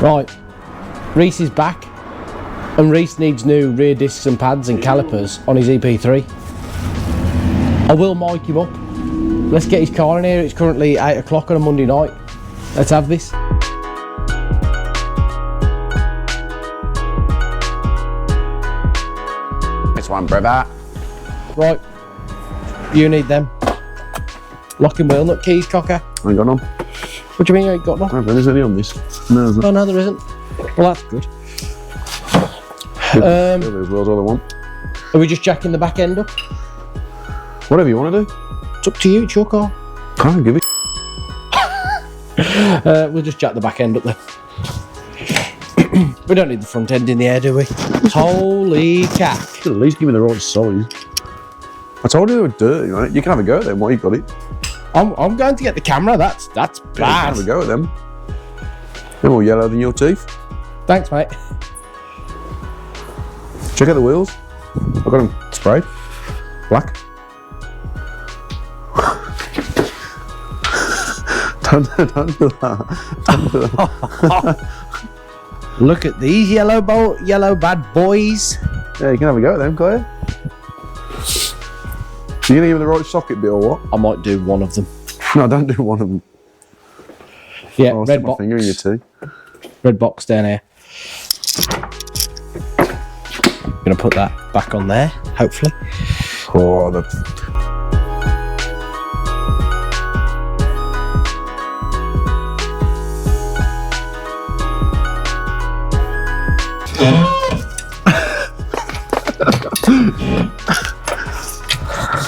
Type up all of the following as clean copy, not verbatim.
Right, Rhys is back, and Rhys needs new rear discs and pads and calipers on his EP3. I will mic him up. Let's get his car in here. It's currently 8 o'clock on a Monday night. Let's have this. This one, brother. Right, you need them. Locking wheel nut keys, cocker. I ain't got none. What do you mean you ain't got none? There's any on this. No, there's not. Oh no, there isn't. Well, that's good. Those wheels all I want. Are we just jacking the back end up? Whatever you want to do. It's up to you, it's your car. Can't give it. We'll just jack the back end up then. We don't need the front end in the air, do we? Holy cack. At least give me the right size. I told you they were dirty, right? You can have a go at them while you've got it. I'm going to get the camera, that's bad. You can have a go at them. They're more yellow than your teeth. Thanks, mate. Check out the wheels. I've got them sprayed. Black. Don't do that. Don't do that. Look at these yellow bad boys. Yeah, you can have a go at them, can't you? You gonna give them the right socket bit or what? I might do one of them. No, don't do one of them. Yeah, I'll red stick my box. finger in your tea. Red box down here. Gonna put that back on there, hopefully. Oh, the...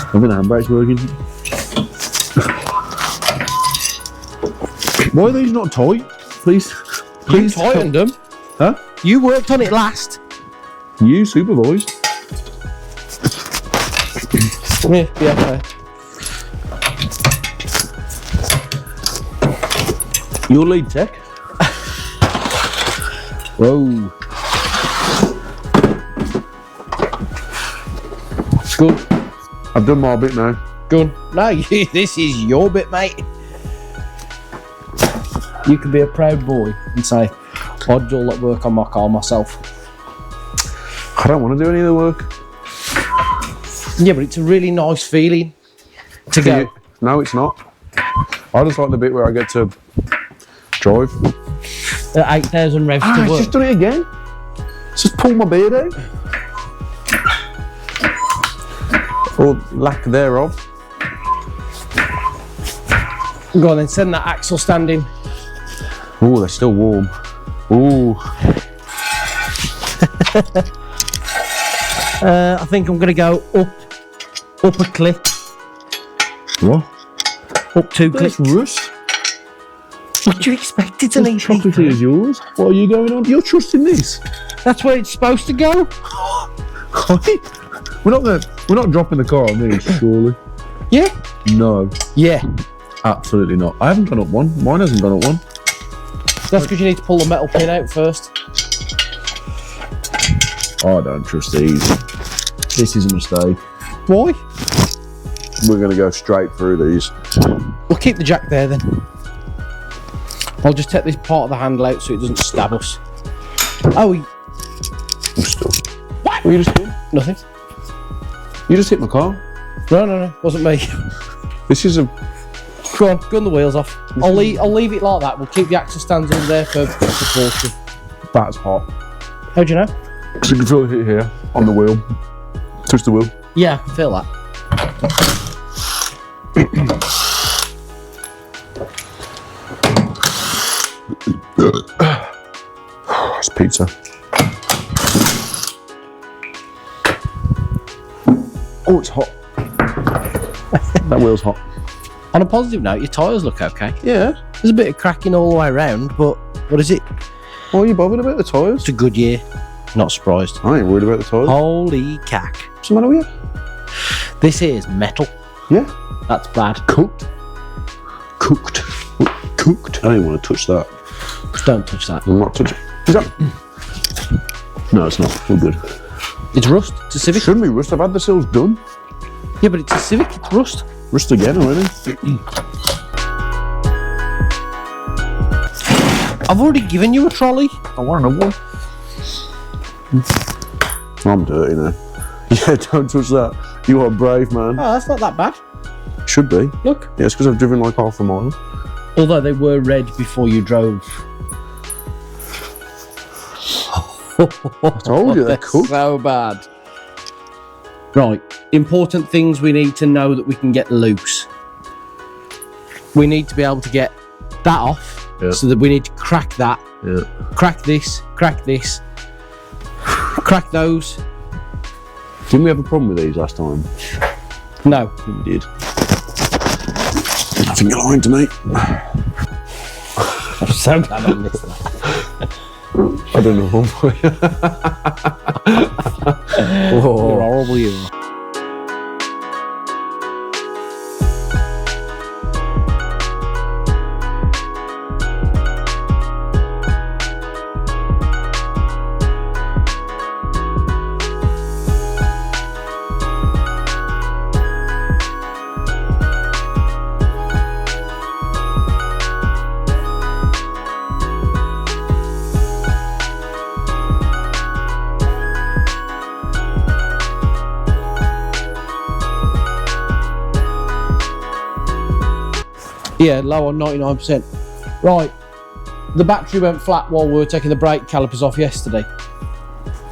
I think the handbrake's working. Why are these not tight? Please. You tightened them. Huh? You worked on it last. You supervised. Yeah, okay. Your lead tech. Whoa. Good. I've done my bit now. Good. No, this is your bit, mate. You can be a proud boy and say, I'd do all that work on my car myself. I don't want to do any of the work. Yeah, but it's a really nice feeling to go. No, it's not. I just like the bit where I get to drive. At 8,000 revs to It's work. just done it again. Just pull my beard out. Or lack thereof. Go on then, send that axle stand in. Oh, they're still warm. Ooh. I think I'm gonna go up a clip. What? Up 2 clicks. That's rust. What do you expect it to need? Chocolatey is yours. What are you going on? You're trusting this? That's where it's supposed to go. We're not dropping the car on these, surely. Yeah. No, Yeah. absolutely not. I haven't gone up one. Mine hasn't gone up one. That's because you need to pull the metal pin out first. I don't trust these. This is a mistake. Why? We're going to go straight through these. We'll keep the jack there then. I'll just take this part of the handle out so it doesn't stab us. Oh, What you just doing? nothing. You just hit my car. No, wasn't me. This is a... Go on the wheels off. I'll leave it like that. We'll keep the axle stands under there for propulsion. That's hot. How do you know? So you can feel it here on the wheel. Touch the wheel. Yeah, I can feel that. It's pizza. Oh, it's hot. That wheel's hot. On a positive note, your tyres look okay. Yeah. There's a bit of cracking all the way around, but what is it? Why are you bothered about the tyres? It's a good year. Not surprised. I ain't worried about the tyres. Holy cack. What's the matter with you? This is metal. Yeah. That's bad. Cooked. Cooked. Cooked. I don't want to touch that. Don't touch that. I'm not touching. Is that? No, it's not. We're good. It's rust. It's a Civic. Shouldn't be rust. I've had the seals done. Yeah, but it's a Civic. It's rust. Rust again already. I've already given you a trolley. I want another one. I'm dirty now. Yeah, don't touch that. You are brave, man. Oh, that's not that bad. Should be. Look. Yeah, it's because I've driven like half a mile. Although they were red before you drove. I told you they're cooked. So bad. Right, important things we need to know that we can get loose. We need to be able to get that off, so that we need to crack that. Yeah. Crack this, crack those. Didn't we have a problem with these last time? No. We did. I think you're lying to me. I'm so glad on this. I don't know. You're horrible, you are. Yeah, low on 99%. Right, the battery went flat while we were taking the brake calipers off yesterday.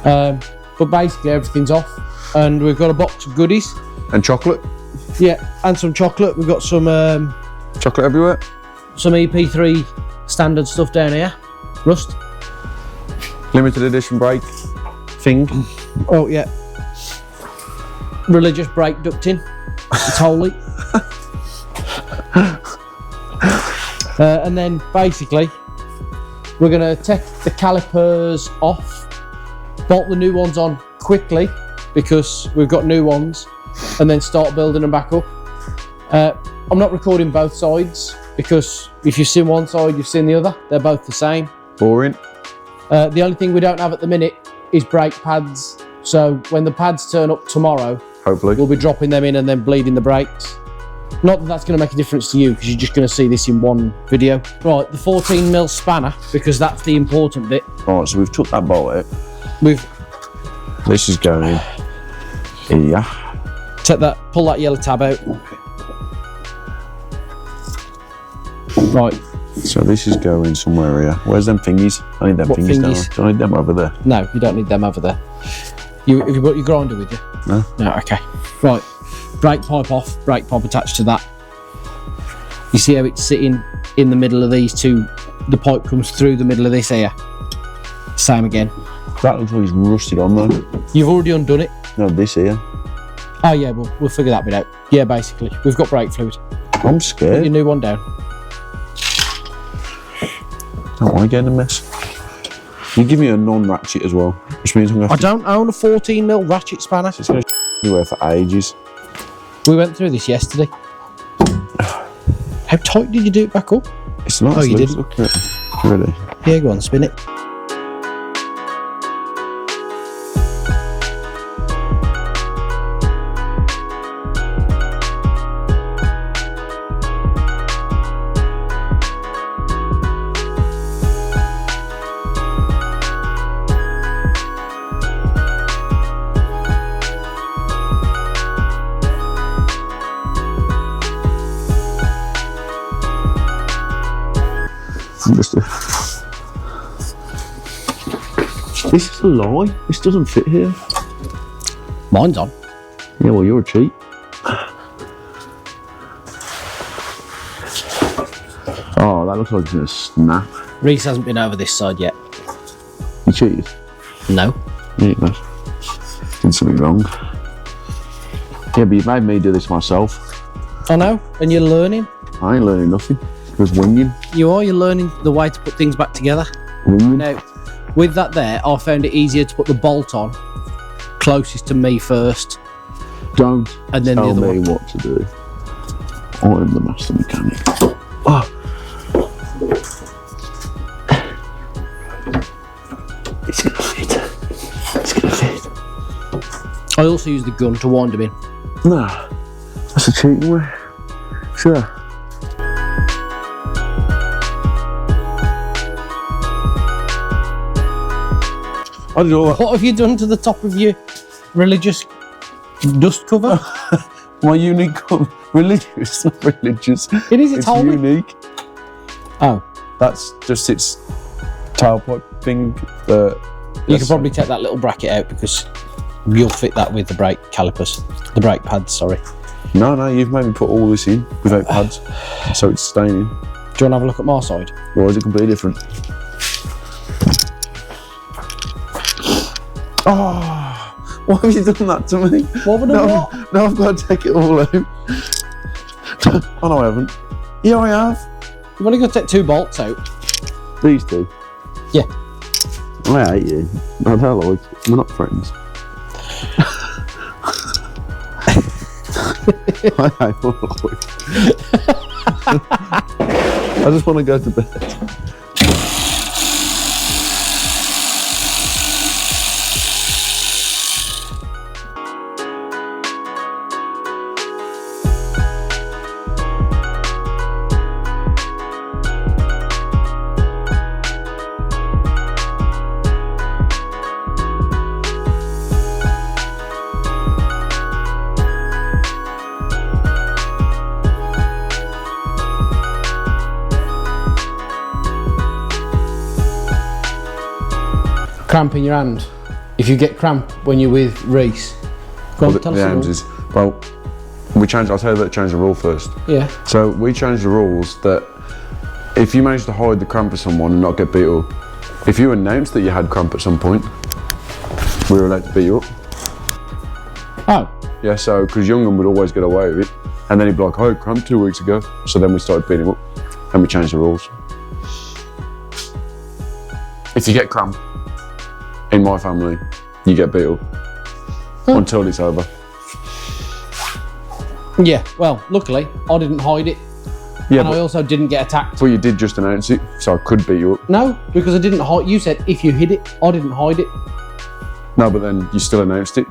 But basically everything's off, and we've got a box of goodies. And chocolate? Yeah, and some chocolate. We've got some Chocolate everywhere? some EP3 standard stuff down here. Rust. Limited edition brake thing. Oh yeah. Religious brake ducting. It's holy. And then basically we're going to take the calipers off, bolt the new ones on quickly because we've got new ones, and then start building them back up. I'm not recording both sides because if you've seen one side, you've seen the other. They're both the same. Boring. The only thing we don't have at the minute is brake pads. So when the pads turn up tomorrow, Hopefully. we'll be dropping them in and then bleeding the brakes. Not that that's going to make a difference to you because you're just going to see this in one video. Right, the 14mm spanner, because that's the important bit. Right, so we've took that bolt out. This is going in here. Pull that yellow tab out. Right. So this is going somewhere here. Where's them thingies? I need them What thingies thingies? down. Do I need them over there? No, you don't need them over there. Have you got your grinder with you? No. No, okay. Right, brake pipe off, brake pipe attached to that. You see how it's sitting in the middle of these two? The pipe comes through the middle of this here. Same again. That looks like it's rusted on though. You've already undone it. No, this here. Oh yeah, we'll figure that bit out. Yeah, basically, we've got brake fluid. I'm Put scared. your new one down. Don't want to get in a mess. You give me a non-ratchet as well, which means I'm going to I don't own a 14mm ratchet spanner. It's going to anywhere for ages. We went through this yesterday. How tight did you do it back up? It's nice. Oh, you loose. didn't? Look at it. Really? Yeah, go on, spin it. This is a lie. This doesn't fit here. Mine's on. Yeah, well, you're a cheat. Oh, that looks like it's going to snap. Rhys hasn't been over this side yet. You cheated? No. Yeah, you did. Did something wrong. Yeah, but you made me do this myself. I know, and you're learning. I ain't learning nothing. It was winging. You're learning the way to put things back together. Winging. Now, with that there, I found it easier to put the bolt on closest to me first. Don't And then the tell other me one. what to do. I'm the master mechanic. Oh. It's gonna fit. It's gonna fit. I also use the gun to wind them in. Nah, that's a cheating way. Sure. I did all that. What have you done to the top of your religious dust cover? My unique religious, not religious. It is, it's holy. Unique. Oh. That's just its tailpipe thing. You could probably take that little bracket out because you'll fit that with the brake calipers. The brake pads, sorry. No, you've made me put all this in without pads, so it's staying in. Do you want to have a look at my side? Or is it completely different? Oh, why have you done that to me? What have I done what? Now I've got to take it all out. Oh no, I haven't. Yeah, I have. You've only got to take 2 bolts out. These two? Yeah. I hate you. I don't like it. We're not friends. I hate all of it. I just want to go to bed. Cramp in your hand. If you get cramp when you're with Rhys, go on, tell us the Ames rules. is, well, I'll tell you about change the rule first. Yeah. So we changed the rules that if you manage to hide the cramp of someone and not get beat up, if you announced that you had cramp at some point, we were allowed to beat you up. Oh. Yeah, so, because Young'un would always get away with it, and then he'd be like, oh, cramp 2 weeks ago. So then we started beating him up, and we changed the rules. If you get cramp, in my family, you get beat up until it's over. Yeah, well, luckily, I didn't hide it. Yeah, and I also didn't get attacked. But you did just announce it, so I could beat you up. No, because I didn't hide. You said if you hid it, I didn't hide it. No, but then you still announced it.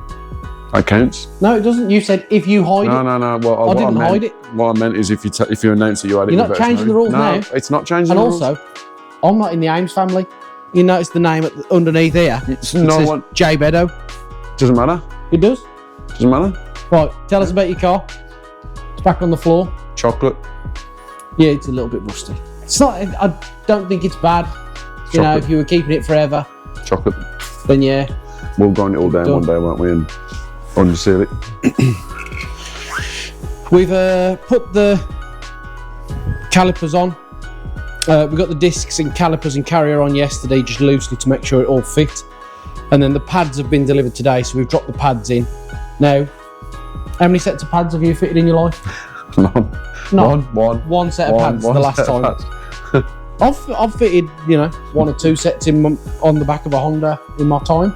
That counts. No, it doesn't. You said if you hide it. No. Well, I didn't hide it. What I meant is if you announce that you had it. You're not changing the rules now. No, it's not changing the rules. And also, I'm not in the Ames family. You notice the name underneath here? It's it no says one. J Beddo. Doesn't matter. It does. Doesn't matter. Right, tell us about your car. It's back on the floor. Chocolate. Yeah, it's a little bit rusty. It's not. I don't think it's bad. You know, if you were keeping it forever. Chocolate. Then yeah. We'll grind it all down one day, won't we? And unseal it. We've put the calipers on. We got the discs and calipers and carrier on yesterday, just loosely to make sure it all fit. And then the pads have been delivered today, so we've dropped the pads in. Now, how many sets of pads have you fitted in your life? None. No. One set of pads the last time. I've fitted, 1 or 2 sets in on the back of a Honda in my time.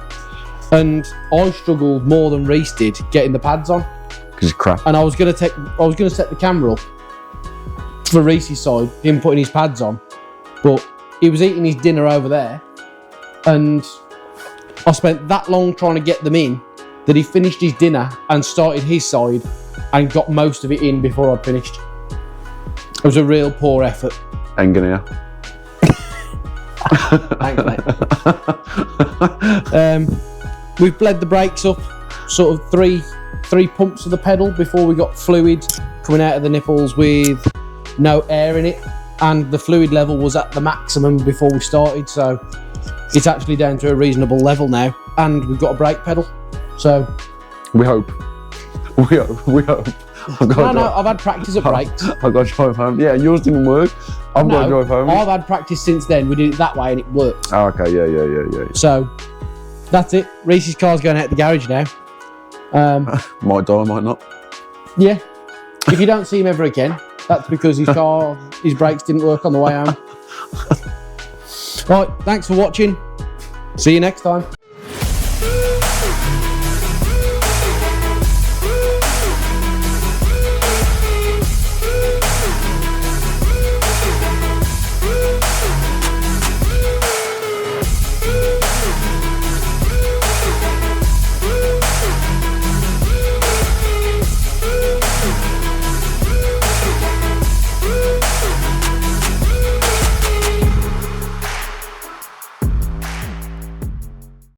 And I struggled more than Rhys did getting the pads on. Because it's crap. And I was gonna set the camera up for Rhys' side, him putting his pads on, but he was eating his dinner over there, and I spent that long trying to get them in that he finished his dinner and started his side and got most of it in before I'd finished. It was a real poor effort. Engineer. Thanks, mate. We've bled the brakes up, sort of three pumps of the pedal before we got fluid coming out of the nipples with no air in it, and the fluid level was at the maximum before we started, so it's actually down to a reasonable level now, and we've got a brake pedal, so we hope I've had practice at brakes. I've got to drive home. Yeah, yours didn't work. I've got to drive home. I've had practice since then. We did it that way and it worked. Oh, okay, yeah. So that's it. Rhys' car's going out the garage now. Might die, might not. Yeah, if you don't see him ever again, that's because his brakes didn't work on the way home. Right, thanks for watching. See you next time.